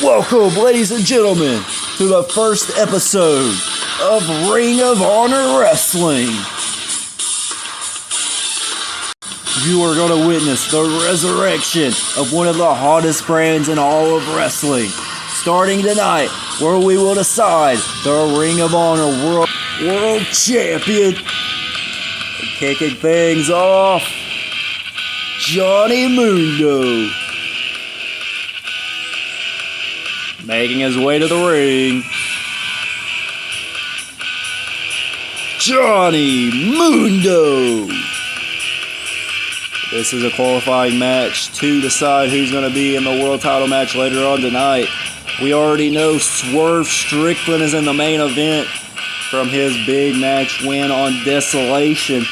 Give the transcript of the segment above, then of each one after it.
Welcome, ladies and gentlemen, to the first episode of Ring of Honor Wrestling. You are going to witness the resurrection of one of the hottest brands in all of wrestling. Starting tonight, where we will decide the Ring of Honor World Champion. Kicking things off, Johnny Mundo. Making his way to the ring, Johnny Mundo. This is a qualifying match to decide who's going to be in the world title match later on tonight. We already know Swerve Strickland is in the main event from his big match win on Desolation.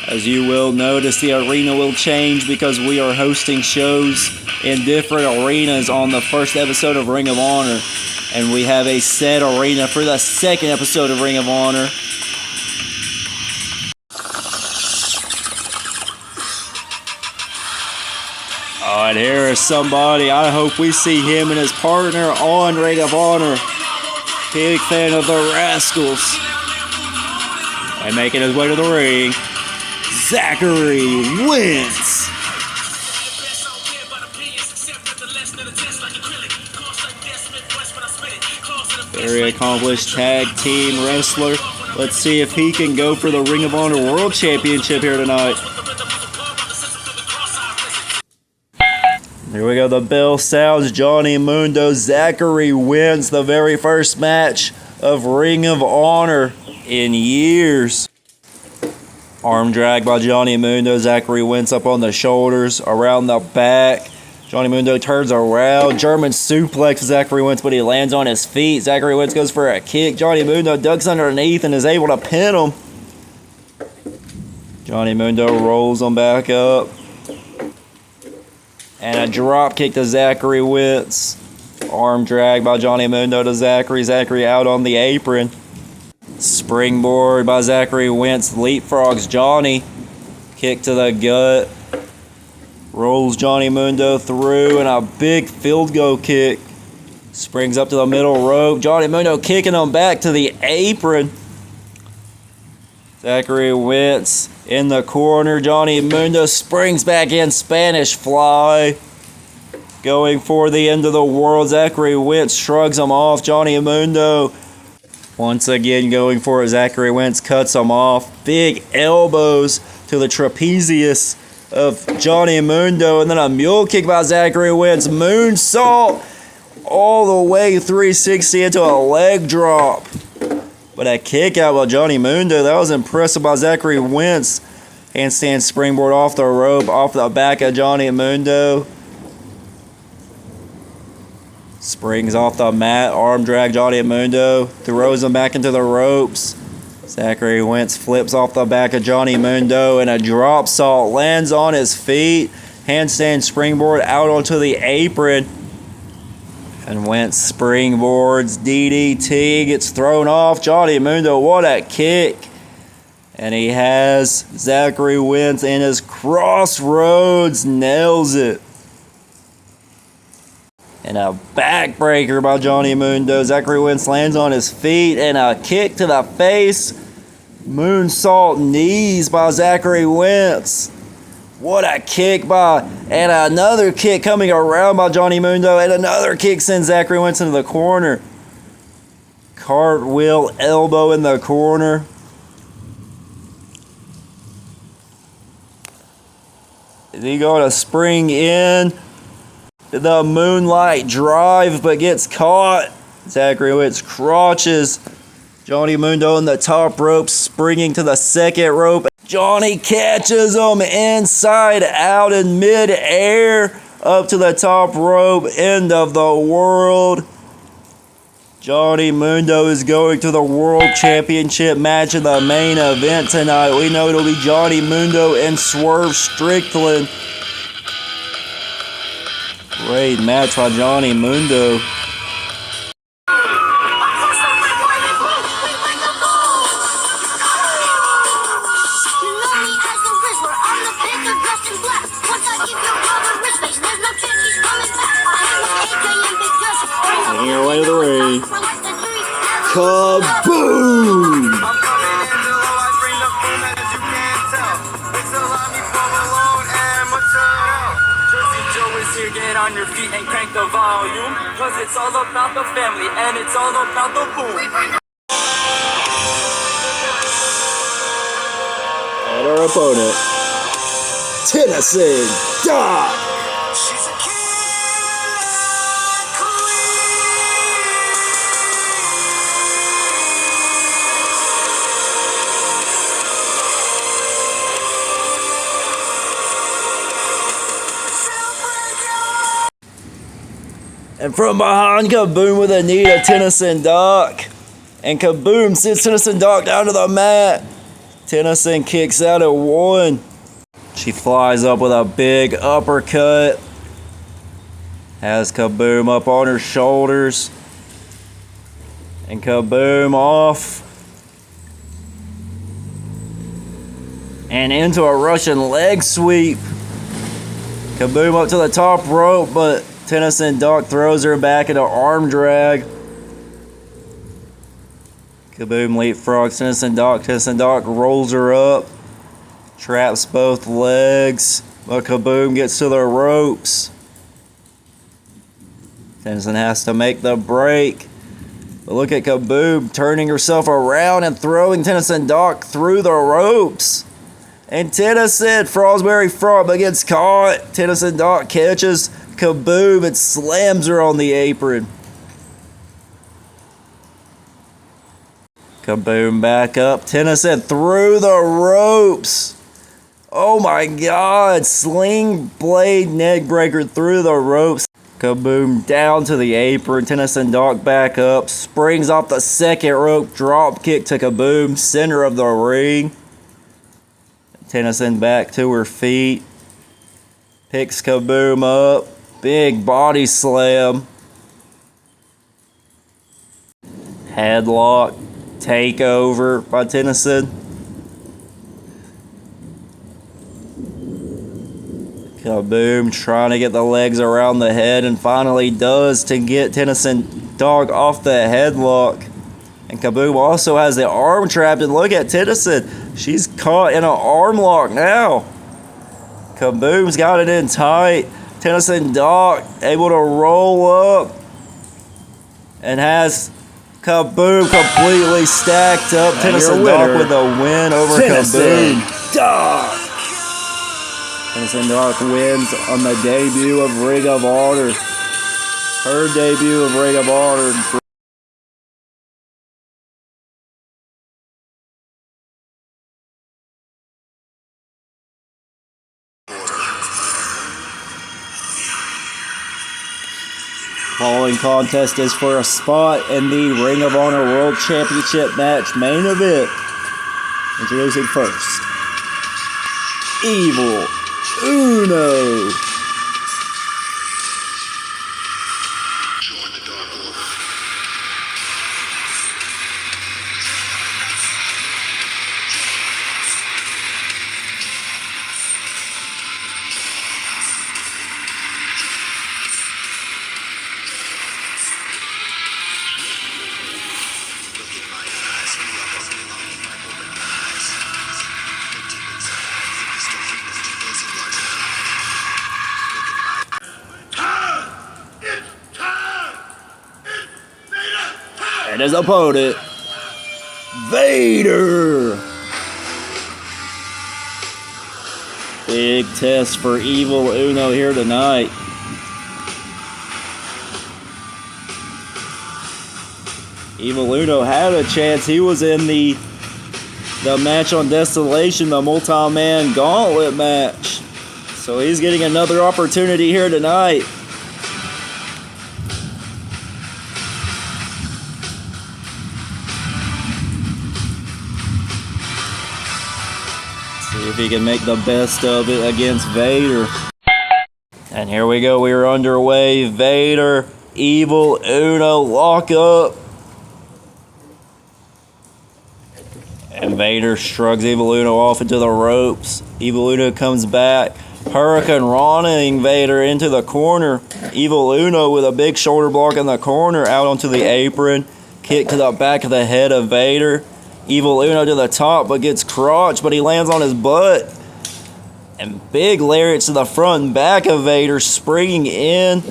As you will notice, the arena will change because we are hosting shows in different arenas on the first episode of Ring of Honor. And we have a set arena for the second episode of Ring of Honor. Alright, here is somebody. I hope we see him and his partner on Ring of Honor. Big fan of the Rascals. And making his way to the ring, Zachary Wentz. Very accomplished tag team wrestler. Let's see if he can go for the Ring of Honor World Championship here tonight. Here we go, the bell sounds. Johnny Mundo, Zachary Wentz, the very first match of Ring of Honor in years. Arm drag by Johnny Mundo. Zachary Wentz up on the shoulders, around the back. Johnny Mundo turns around. German suplex Zachary Wentz, but he lands on his feet. Zachary Wentz goes for a kick. Johnny Mundo ducks underneath and is able to pin him. Johnny Mundo rolls him back up. And a drop kick to Zachary Wentz. Arm drag by Johnny Mundo to Zachary. Zachary out on the apron. Springboard by Zachary Wentz. Leapfrogs Johnny. Kick to the gut. Rolls Johnny Mundo through and a big field goal kick. Springs up to the middle rope. Johnny Mundo kicking him back to the apron. Zachary Wentz in the corner. Johnny Mundo springs back in. Spanish fly. Going for the end of the world. Zachary Wentz shrugs him off. Johnny Mundo once again going for it. Zachary Wentz cuts him off. Big elbows to the trapezius of Johnny Mundo. And then a mule kick by Zachary Wentz. Moonsault all the way 360 into a leg drop. But a kick out by Johnny Mundo. That was impressive by Zachary Wentz. Handstand springboard off the rope, off the back of Johnny Mundo. Springs off the mat, arm drag Johnny Mundo, throws him back into the ropes. Zachary Wentz flips off the back of Johnny Mundo and a drop salt lands on his feet. Handstand springboard out onto the apron. And Wentz springboards, DDT, gets thrown off. Johnny Mundo, what a kick. And he has Zachary Wentz in his crossroads, nails it. And a backbreaker by Johnny Mundo. Zachary Wentz lands on his feet and a kick to the face. Moonsault knees by Zachary Wentz. What a kick by, and another kick coming around by Johnny Mundo, and another kick sends Zachary Wentz into the corner. Cartwheel elbow in the corner. Is he going to spring in? The moonlight drive, but gets caught. Zachary Wentz crotches Johnny Mundo on the top rope, springing to the second rope. Johnny catches him inside out in mid-air up to the top rope. End of the world. Johnny Mundo is going to the World Championship match in the main event tonight. We know it'll be Johnny Mundo and Swerve Strickland. Great match by Johnny Mundo. Kaboom! Get on your feet and crank the volume, cause it's all about the family and it's all about the boom. And our opponent, Tennessee Doc. She's a And from behind, Kaboom with a knee to Tennyson Doc. And Kaboom sits Tennyson Doc down to the mat. Tennyson kicks out at 1. She flies up with a big uppercut. Has Kaboom up on her shoulders. And Kaboom off. And into a Russian leg sweep. Kaboom up to the top rope, but Tennyson Doc throws her back into arm drag. Kaboom leapfrogs Tennyson Doc. Tennyson Doc rolls her up. Traps both legs. But Kaboom gets to the ropes. Tennyson has to make the break. But look at Kaboom turning herself around and throwing Tennyson Doc through the ropes. And Tennyson, Frosberry Frog gets caught. Tennyson Doc catches Kaboom and slams her on the apron. Kaboom back up. Tennyson through the ropes. Oh my God. Sling blade neck breaker through the ropes. Kaboom down to the apron. Tennyson Doc back up. Springs off the second rope. Drop kick to Kaboom. Center of the ring. Tennyson back to her feet. Picks Kaboom up. Big body slam. Headlock. Takeover by Tennyson. Kaboom trying to get the legs around the head and finally does to get Tennyson Doc off the headlock. And Kaboom also has the arm trapped, and look at Tennyson. She's caught in an arm lock now. Kaboom's got it in tight. Tennyson Doc able to roll up and has Kaboom completely stacked up. And Tennyson Doc with a win over Kaboom. Doc. Tennyson Doc wins on the debut of Ring of Honor. Her debut of Ring of Honor. Following contest is for a spot in the Ring of Honor World Championship match main event. Introducing first, Evil Uno. Join the Dark Order. Look in my eyes, you are looking on me, my open eyes. Look deep inside, you can still feel it, those who watch it. Look in my And his opponent, Vader. Big test for Evil Uno here tonight. Evil Uno had a chance. He was in the match on Desolation, the multi-man gauntlet match. So he's getting another opportunity here tonight. See if he can make the best of it against Vader. And here we go. We are underway. Vader, Evil Uno, lock up. And Vader shrugs Evil Uno off into the ropes. Evil Uno comes back. Hurricane Ranaing Vader into the corner. Evil Uno with a big shoulder block in the corner out onto the apron. Kick to the back of the head of Vader. Evil Uno to the top, but gets crotched, but he lands on his butt. And big lariat to the front and back of Vader, springing in.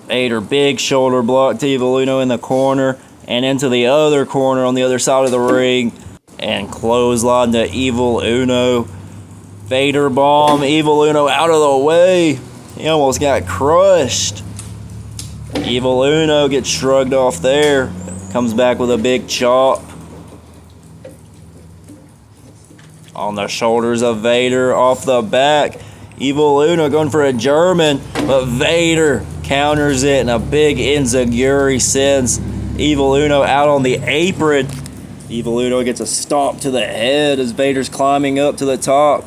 Vader, big shoulder block to Evil Uno in the corner, and into the other corner on the other side of the ring. And clothesline to Evil Uno. Vader bomb, Evil Uno out of the way. He almost got crushed. Evil Uno gets shrugged off there. Comes back with a big chop. On the shoulders of Vader, off the back. Evil Uno going for a German, but Vader counters it, and a big enziguri sends Evil Uno out on the apron. Evil Uno gets a stomp to the head as Vader's climbing up to the top.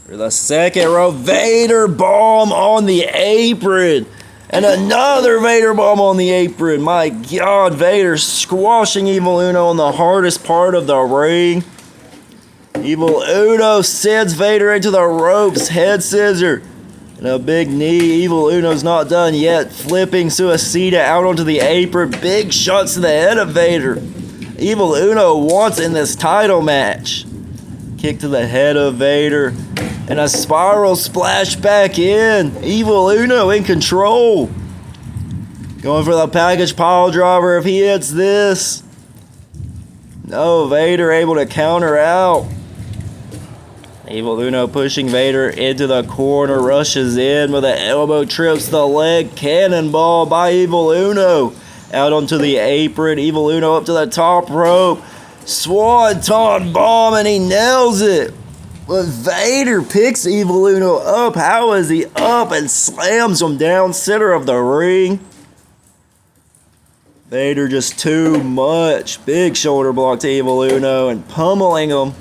For the second row, Vader bomb on the apron. And another Vader bomb on the apron. My God, Vader squashing Evil Uno on the hardest part of the ring. Evil Uno sends Vader into the ropes, head scissor. And a big knee. Evil Uno's not done yet. Flipping Suicida out onto the apron. Big shots to the head of Vader. Evil Uno wants in this title match. Kick to the head of Vader. And a spiral splash back in. Evil Uno in control. Going for the package pile driver if he hits this. No, Vader able to counter out. Evil Uno pushing Vader into the corner. Rushes in with an elbow, trips the leg. Cannonball by Evil Uno. Out onto the apron. Evil Uno up to the top rope. Swanton bomb, and he nails it. But Vader picks Evil Uno up. How is he up? And slams him down center of the ring. Vader just too much. Big shoulder block to Evil Uno and pummeling him.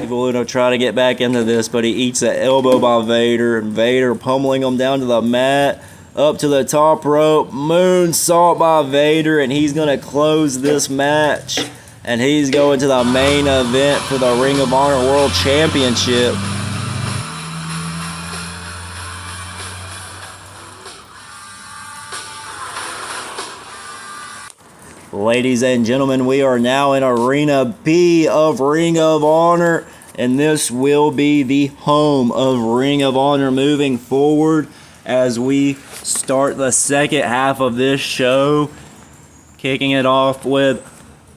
Evil Uno trying to get back into this, but he eats an elbow by Vader. And Vader pummeling him down to the mat. Up to the top rope. Moonsault by Vader, and he's going to close this match. And he's going to the main event for the Ring of Honor World Championship. Ladies and gentlemen, we are now in Arena B of Ring of Honor. And this will be the home of Ring of Honor moving forward as we start the second half of this show. Kicking it off with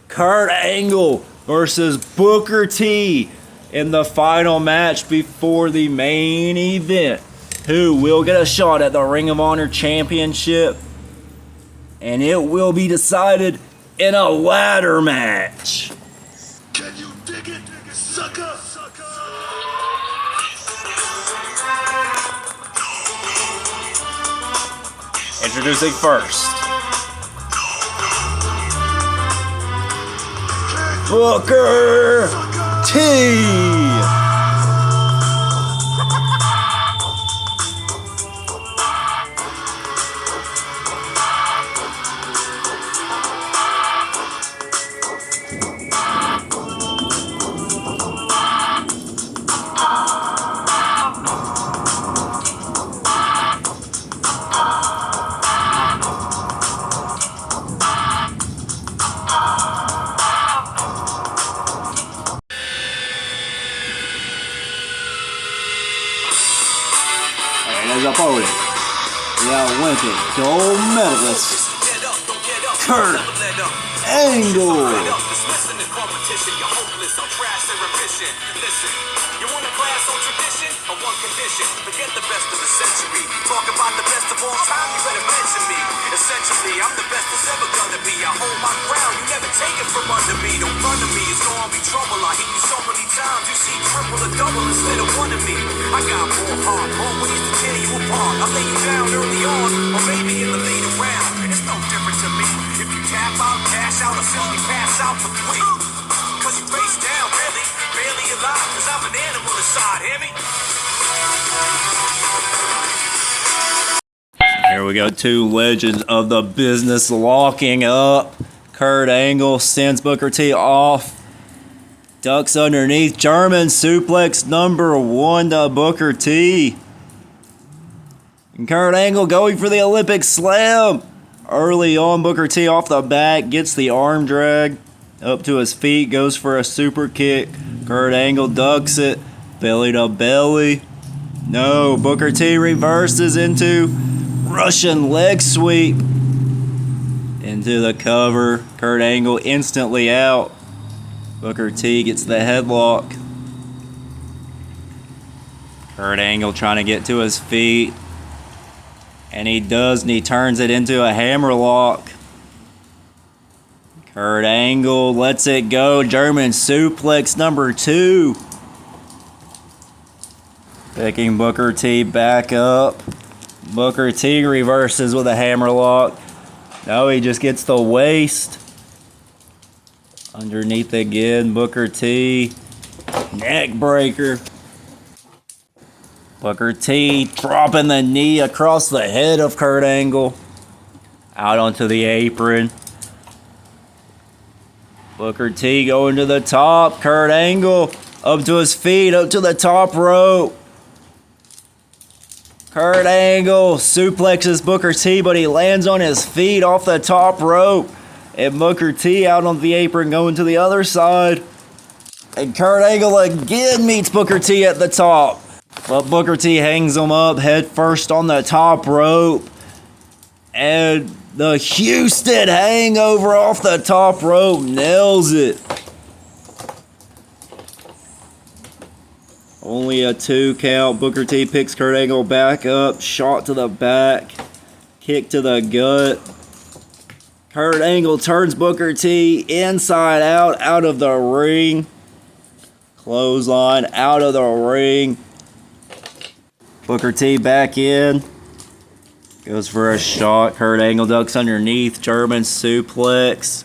Kurt Angle versus Booker T in the final match before the main event. Who will get a shot at the Ring of Honor Championship? And it will be decided in a ladder match. Can you dig it, sucker? Introducing first, Booker T. His opponent, the Olympic gold medalist, Kurt Angle. You want a class on tradition or one condition? Forget the best of the century. Talk about the best of all time, you better mention me. Essentially, I'm the best that's ever gonna be. I hold my ground, you never take it from under me. Don't run to me, it's gonna be trouble. I hit you so many times, you see triple or double instead of one of me. I got more heart, more ways to tear you apart. I'll lay you down early on, or maybe in the later round. It's no different to me. If you tap out, cash out, or simply pass out for free. Cause you face down, really, barely alive. Cause I'm an animal inside, hear me? Here we go, two legends of the business locking up. Kurt Angle sends Booker T off. Ducks underneath. German suplex number 1 to Booker T. And Kurt Angle going for the Olympic slam. Early on, Booker T off the back, gets the arm drag up to his feet, goes for a super kick. Kurt Angle ducks it, belly to belly. No, Booker T reverses into Russian leg sweep. Into the cover, Kurt Angle instantly out. Booker T gets the headlock. Kurt Angle trying to get to his feet. And he does, and he turns it into a hammerlock. Kurt Angle lets it go. German suplex number 2. Picking Booker T back up. Booker T reverses with a hammerlock. No, he just gets the waist. Underneath again, Booker T. Neck breaker. Booker T dropping the knee across the head of Kurt Angle. Out onto the apron. Booker T going to the top. Kurt Angle up to his feet, up to the top rope. Kurt Angle suplexes Booker T, but he lands on his feet off the top rope. And Booker T out on the apron going to the other side. And Kurt Angle again meets Booker T at the top. But Booker T hangs him up head first on the top rope. And the Houston hangover off the top rope nails it. Only a 2 count. Booker T picks Kurt Angle back up. Shot to the back. Kick to the gut. Kurt Angle turns Booker T inside out of the ring. Clothesline out of the ring. Booker T back in. Goes for a shot. Kurt Angle ducks underneath. German suplex.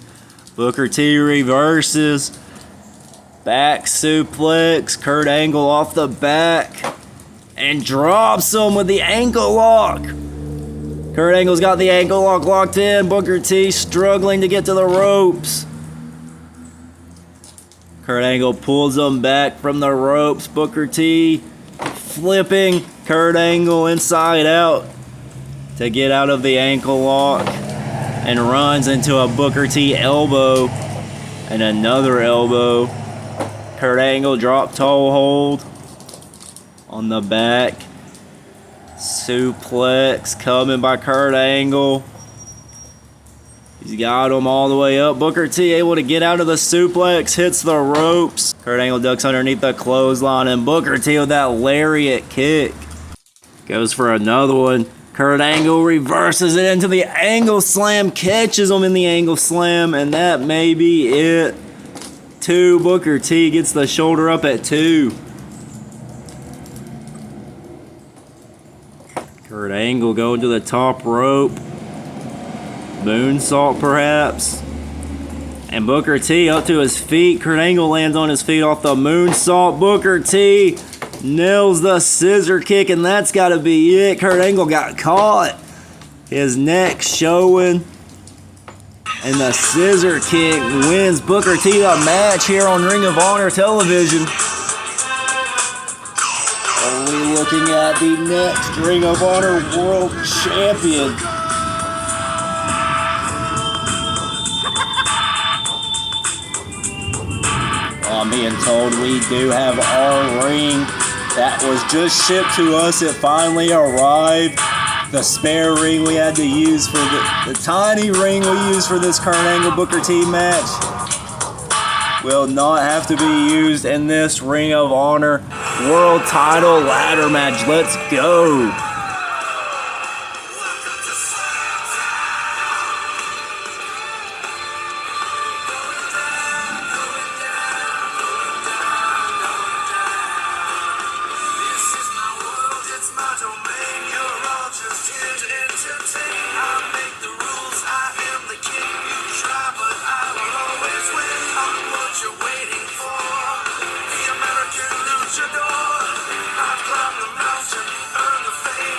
Booker T reverses. Back suplex. Kurt Angle off the back. And drops him with the ankle lock. Kurt Angle's got the ankle lock locked in. Booker T struggling to get to the ropes. Kurt Angle pulls him back from the ropes. Booker T flipping Kurt Angle inside out to get out of the ankle lock. And runs into a Booker T elbow. And another elbow. Kurt Angle drop toe hold on the back. Suplex coming by Kurt Angle. He's got him all the way up. Booker T able to get out of the suplex. Hits the ropes. Kurt Angle ducks underneath the clothesline. And Booker T with that lariat kick. Goes for another one. Kurt Angle reverses it into the angle slam. Catches him in the angle slam. And that may be it. 2. Booker T gets the shoulder up at 2. Kurt Angle going to the top rope. Moonsault perhaps. And Booker T up to his feet. Kurt Angle lands on his feet off the moonsault. Booker T nails the scissor kick, and that's got to be it. Kurt Angle got caught. His neck showing. And the scissor kick wins Booker T the match here on Ring of Honor television. Are we looking at the next Ring of Honor World Champion? I'm being told we do have our ring that was just shipped to us. It finally arrived. The spare ring we had to use for the tiny ring we used for this Kurt Angle Booker T match will not have to be used in this Ring of Honor World Title ladder match. Let's go. Earn the fame.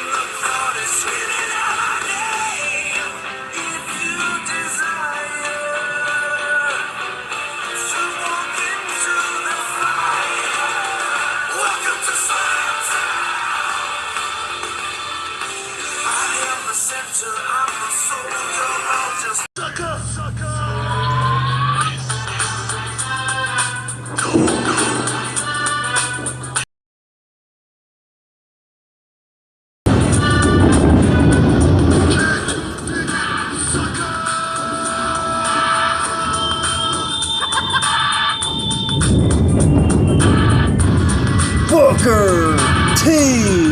Booker T.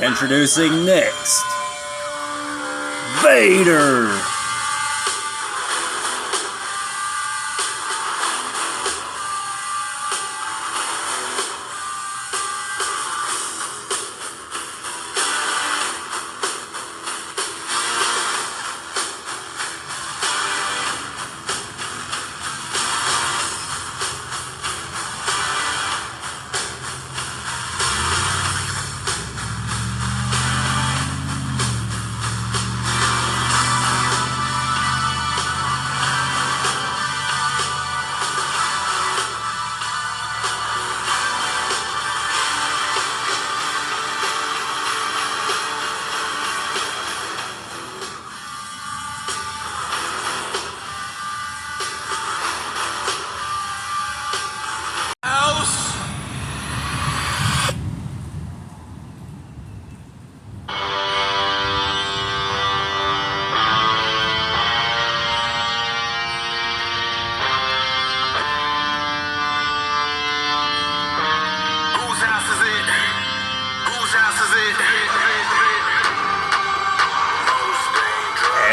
Introducing next, Vader.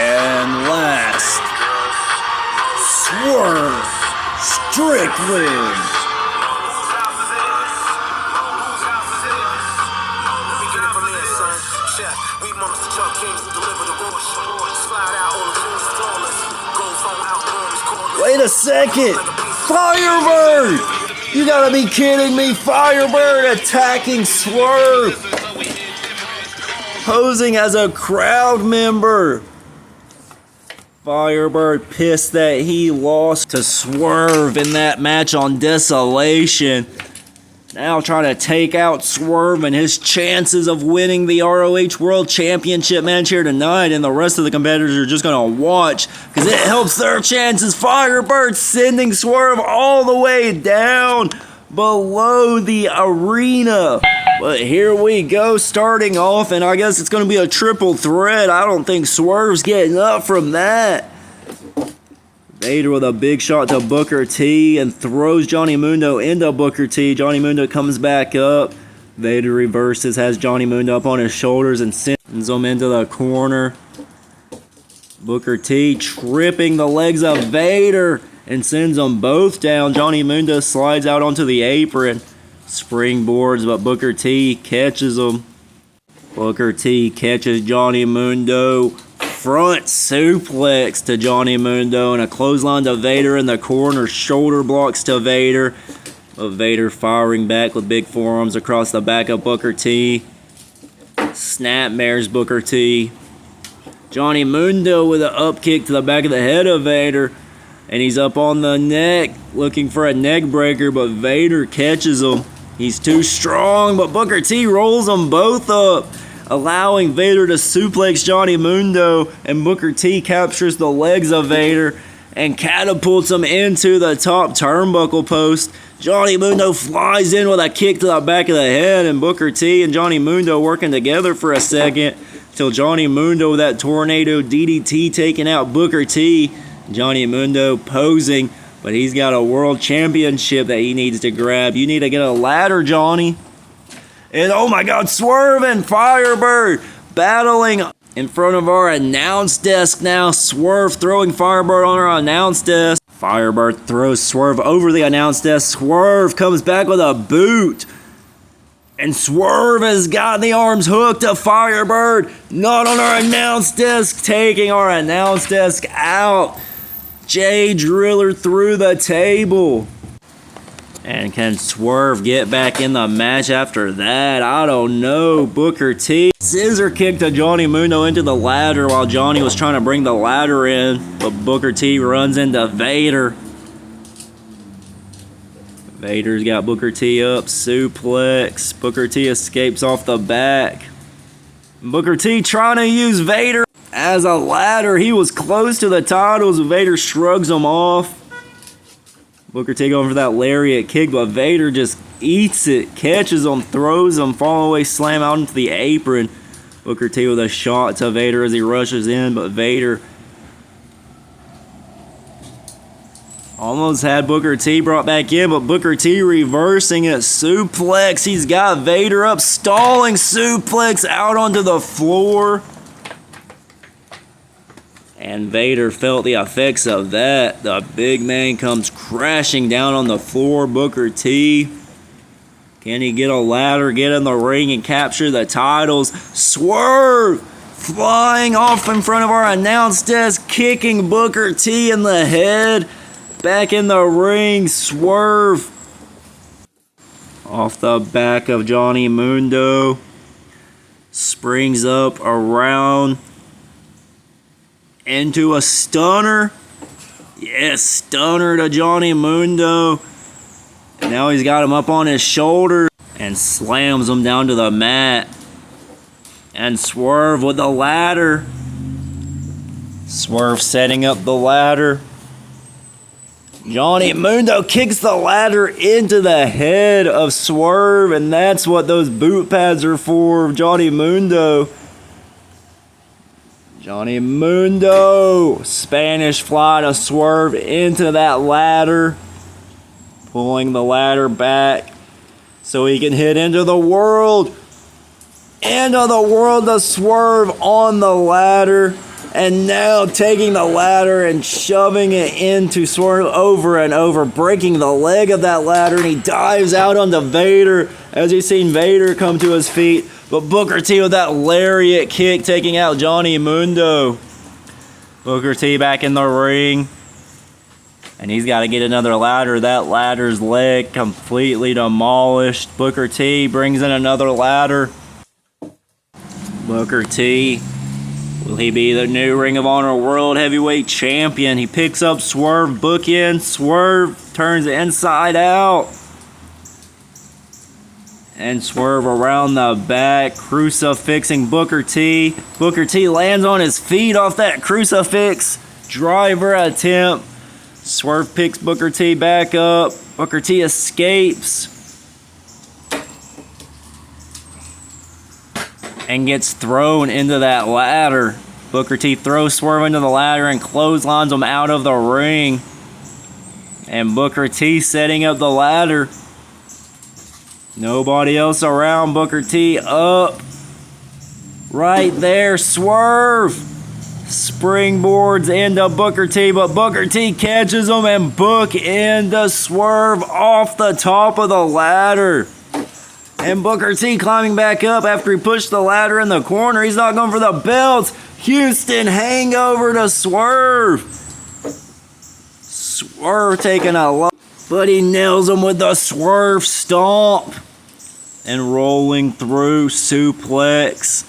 And last, Swerve Strickland. Wait a second! Firebird! You gotta be kidding me! Firebird attacking Swerve! Posing as a crowd member! Firebird pissed that he lost to Swerve in that match on Desolation. Now trying to take out Swerve and his chances of winning the ROH World Championship match here tonight, and the rest of the competitors are just going to watch because it helps their chances. Firebird sending Swerve all the way down below the arena. But here we go, starting off, and I guess it's going to be a triple threat. I don't think Swerve's getting up from that. Vader with a big shot to Booker T and throws Johnny Mundo into Booker T. Johnny Mundo comes back up. Vader reverses, has Johnny Mundo up on his shoulders and sends him into the corner. Booker T tripping the legs of Vader and sends them both down. Johnny Mundo slides out onto the apron. Springboards, but Booker T catches him. Booker T catches Johnny Mundo. Front suplex to Johnny Mundo and a clothesline to Vader in the corner. Shoulder blocks to Vader. But Vader firing back with big forearms across the back of Booker T. Snapmares Booker T. Johnny Mundo with an up kick to the back of the head of Vader. And he's up on the neck looking for a neck breaker, but Vader catches him. He's too strong, but Booker T rolls them both up, allowing Vader to suplex Johnny Mundo, and Booker T captures the legs of Vader and catapults him into the top turnbuckle post. Johnny Mundo flies in with a kick to the back of the head, and Booker T and Johnny Mundo working together for a second till Johnny Mundo with that tornado DDT taking out Booker T. Johnny Mundo posing, but he's got a world championship that he needs to grab. You need to get a ladder, Johnny. And oh my God, Swerve and Firebird battling in front of our announce desk now. Swerve throwing Firebird on our announce desk. Firebird throws Swerve over the announce desk. Swerve comes back with a boot. And Swerve has got the arms hooked to Firebird. Not on our announce desk, taking our announce desk out. Jay Driller through the table. And can Swerve get back in the match after that? I don't know. Booker T. Scissor kick to Johnny Mundo into the ladder while Johnny was trying to bring the ladder in. But Booker T runs into Vader. Vader's got Booker T up. Suplex. Booker T escapes off the back. Booker T trying to use Vader as a ladder. He was close to the titles. Vader shrugs him off. Booker T going for that lariat kick, but Vader just eats it, catches him, throws him, fall away, slam out into the apron. Booker T with a shot to Vader as he rushes in, but Vader almost had Booker T brought back in, but Booker T reversing it. Suplex. He's got Vader up, stalling suplex out onto the floor. And Vader felt the effects of that. The big man comes crashing down on the floor. Booker T. Can he get a ladder, get in the ring, and capture the titles? Swerve! Flying off in front of our announce desk, kicking Booker T in the head. Back in the ring, Swerve. Off the back of Johnny Mundo. Springs up around. Into a stunner. Yes, stunner to Johnny Mundo. And now he's got him up on his shoulder and slams him down to the mat. And Swerve with the ladder. Swerve setting up the ladder. Johnny Mundo kicks the ladder into the head of Swerve, and that's what those boot pads are for, Johnny Mundo. Johnny Mundo, Spanish fly to Swerve into that ladder, pulling the ladder back so he can hit into the world. Into the world to Swerve on the ladder, and now taking the ladder and shoving it into Swerve over and over, breaking the leg of that ladder, and he dives out onto Vader as he's seen Vader come to his feet. But Booker T with that lariat kick taking out Johnny Mundo. Booker T back in the ring. And he's got to get another ladder. That ladder's leg completely demolished. Booker T brings in another ladder. Booker T, will he be the new Ring of Honor World Heavyweight Champion? He picks up Swerve, bookend. Swerve turns inside out. And Swerve around the back, crucifixing Booker T. Booker T lands on his feet off that crucifix. Driver attempt. Swerve picks Booker T back up. Booker T escapes. And gets thrown into that ladder. Booker T throws Swerve into the ladder and clotheslines him out of the ring. And Booker T setting up the ladder. Nobody else around. Booker T up. Right there. Swerve. Springboards into Booker T, but Booker T catches him and book into Swerve off the top of the ladder. And Booker T climbing back up after he pushed the ladder in the corner. He's not going for the belts. Houston hangover to Swerve. Swerve taking a lot, but he nails him with the Swerve stomp. And rolling through suplex.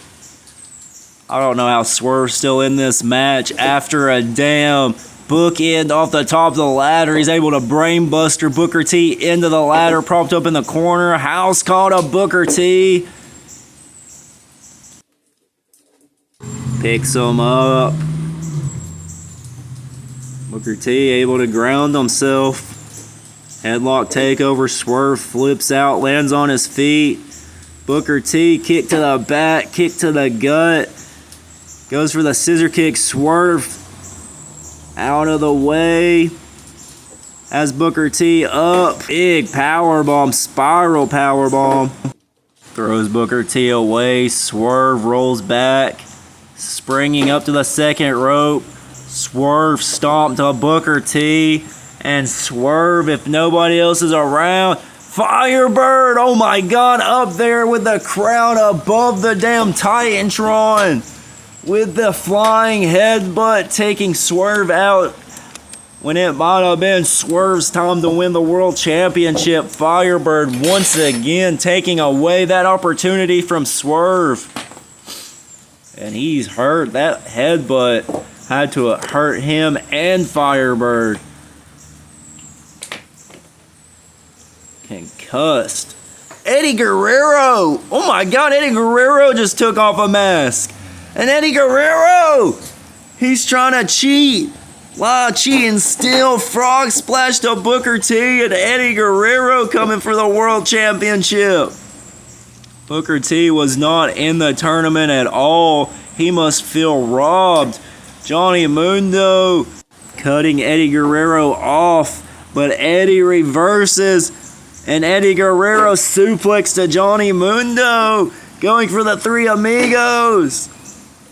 I don't know how Swerve's still in this match after a damn bookend off the top of the ladder. He's able to brainbuster Booker T into the ladder, propped up in the corner. House call to Booker T. Picks him up. Booker T able to ground himself. Headlock takeover. Swerve flips out, lands on his feet. Booker T kick to the back, kick to the gut. Goes for the scissor kick. Swerve out of the way. Has Booker T up. Big power bomb, spiral power bomb. Throws Booker T away. Swerve rolls back, springing up to the second rope. Swerve stomp to Booker T. And Swerve, if nobody else is around, Firebird, oh my god, up there with the crowd above the damn Titantron. With the flying headbutt taking Swerve out. when it might have been Swerve's time to win the World Championship. Firebird once again taking away that opportunity from Swerve. And he's hurt. That headbutt had to hurt him and Firebird. Concussed. Eddie Guerrero! Oh my god, Eddie Guerrero just took off a mask. And Eddie Guerrero! He's trying to cheat. Wow, cheating still. Frog splash to Booker T and Eddie Guerrero coming for the World Championship. Booker T was not in the tournament at all. He must feel robbed. Johnny Mundo cutting Eddie Guerrero off. But Eddie reverses. And Eddie Guerrero suplex to Johnny Mundo. Going for the Three Amigos.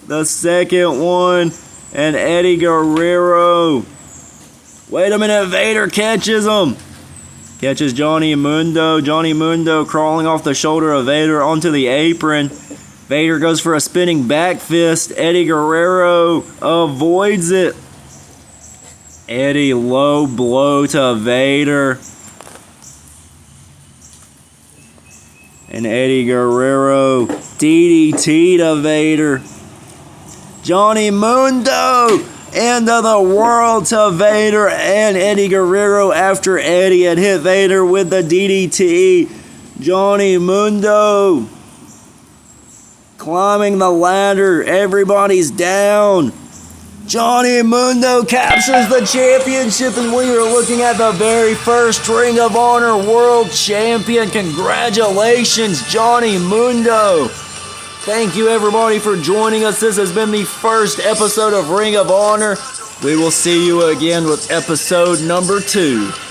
The second one. And Eddie Guerrero. Wait a minute. Vader catches him. Catches Johnny Mundo. Johnny Mundo crawling off the shoulder of Vader onto the apron. Vader goes for a spinning back fist. Eddie Guerrero avoids it. Eddie low blow to Vader. And Eddie Guerrero DDT to Vader. Johnny Mundo end of the world to Vader and Eddie Guerrero after Eddie had hit Vader with the DDT. Johnny Mundo climbing the ladder. Everybody's down. Johnny Mundo captures the championship, and we are looking at the very first Ring of Honor World Champion. Congratulations, Johnny Mundo. Thank you, everybody, for joining us. This has been the first episode of Ring of Honor. We will see you again with episode number 2.